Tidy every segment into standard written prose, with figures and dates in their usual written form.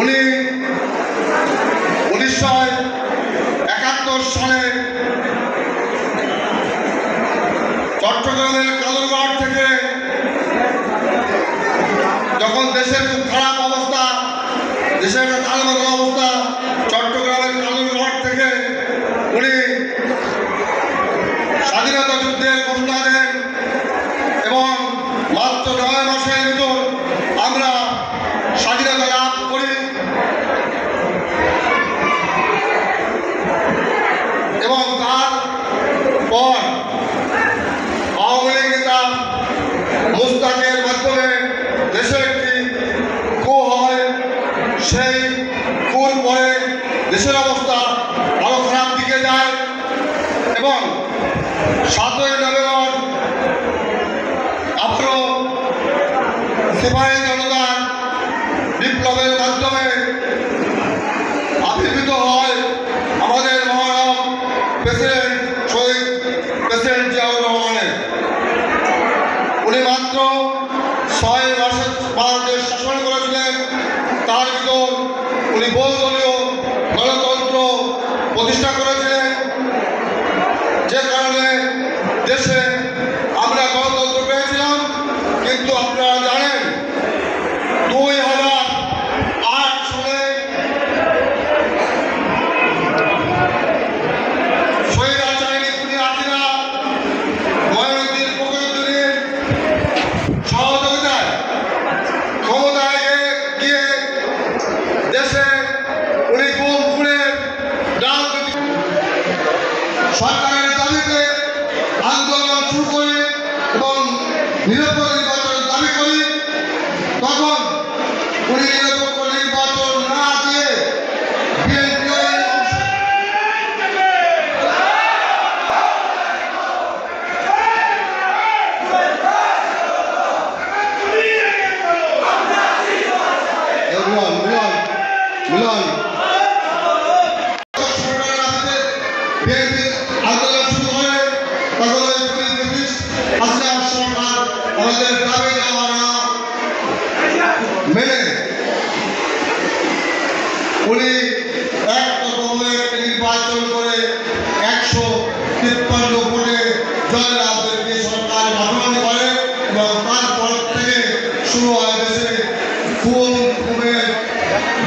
উনি 1971 সালে চট্টগ্রামের কালুরঘাট থেকে যখন দেশের খুব খারাপ অবস্থা, দেশের একটা তালমাতাল অবস্থা, চট্টগ্রামের কালুরঘাট থেকে উনি স্বাধীনতা যুদ্ধের ঘোষণা দেন এবং মাত্র 9 মাসের ভিতর আমরা স্বাধীনতা লাভ করি এবং তারপর আওয়ামী লীগ নেতা মুস্তাকের মাধ্যমে দেশে একটি কূ হয়। সেই কূর পরে দেশের অবস্থা আরো খারাপ দিকে যায় এবং 7ই নভেম্বর আবারও সিপাহী জনতার বিপ্লবের মাধ্যমে আবির্ভূত হয় আমাদের মহানায়ক প্রেসিডেন্ট শহীদ প্রেসিডেন্ট জিয়াউর রহমানের। উনি মাত্র 6 মাসে ভারতের শাসন করেছিলেন। তার ভিতর উনি বহুদলীয় গণতন্ত্র প্রতিষ্ঠা করেছিলেন, যে কারণে দেশে আমরা গণতন্ত্র পেয়েছিলাম। কিন্তু আপনারা জানেন 2008 সালে স্বৈরাচারী খুনি হাসিনা মঈনুদ্দিন ফখরুদ্দিনের সহযোগিতায় ক্ষমতায় গিয়ে দেশে উনি গুম খুনের রাজনীতি সরকারের দাবিতে আন্দোলন শুরু করি এবং নিরপেক্ষ নির্বাচনের দাবি করি। তখন উনি নিরপেক্ষ নির্বাচন না দিয়ে আন্দোলন শুরু করে। তখন ওই পুলিশ হাসিনা সরকার আমাদের দাবি দেওয়া মেনে উনি একটি নির্বাচন করে 153 ভোটে জয়লাভের সরকার গঠন করে এবং তারপর থেকে শুরু হয় দেশে খুনের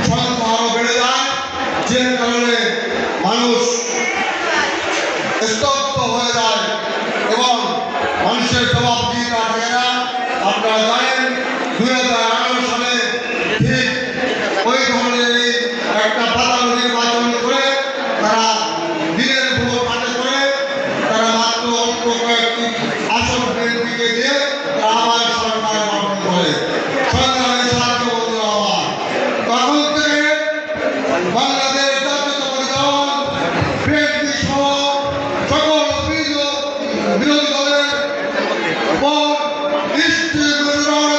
সংখ্যা আরো বেড়ে যায়, যে কারণে মানুষ স্তব্ধ হয়ে যায় এবং মানুষের জবাবদিহিতা থাকে না। আপনারা জানেন 2011 সালে ঠিক ওই ধরনের একটা বাতানো নির্বাচন করে তারা দিনের ভোট হাতে করে তারা মাত্র অল্প কয়েকটি আসন বিএনপিকে দিয়ে তারা আবার সরকার গঠন করে। সরকারের সাহায্য বন্ধু হওয়ার তখন থেকে বাংলাদেশ জাতীয়তাবাদী দল বিএনপি সহ সকল বিরোধী দলের উপর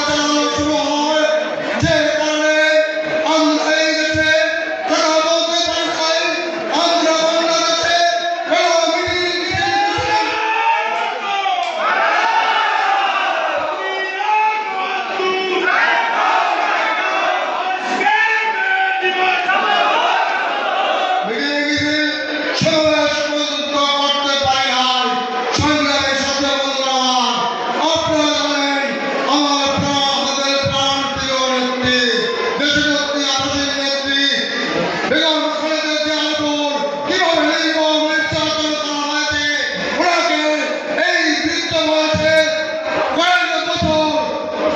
চালানো শুরু হয়, যে কারণে আমরা এই দেশে কথা বলতে পারি। আমরা বাংলাদেশে সমাবেশ পর্যন্ত করতে পারি নাই। সংগ্রামের সাথে বন্ধুরা আপনারা জানেন আমাদের প্রাণ প্রিয় নেত্রী দেশনেত্রী আদর্শের নেত্রী বেগম খালেদা জিয়ার উপর কিভাবে নির্মম নির্যাতন করা হয়েছে, ওনাকে এই বৃদ্ধ বয়সে কয়েক বছর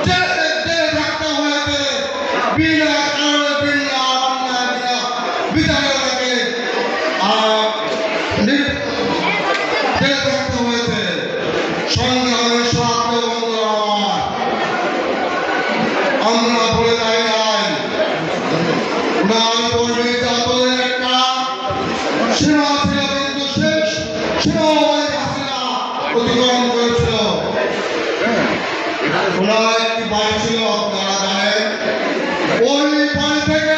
জেলে থাকতে হয়েছে বিনা কারণে, বিনা বিচারে তাকে জেলে থাকতে হয়েছে। সংগ্রামের সাথে বন্ধুরা আমরা বলে যাই নাই, ওনার উপর নির্যাতনের একটা সীমা ছিল, কিন্তু শেষ সীমা হাসিনা অতিক্রম করেছিল। ওনার একটি বাড়ি ছিল, আপনারা জানেন। ওই বাড়ি থেকে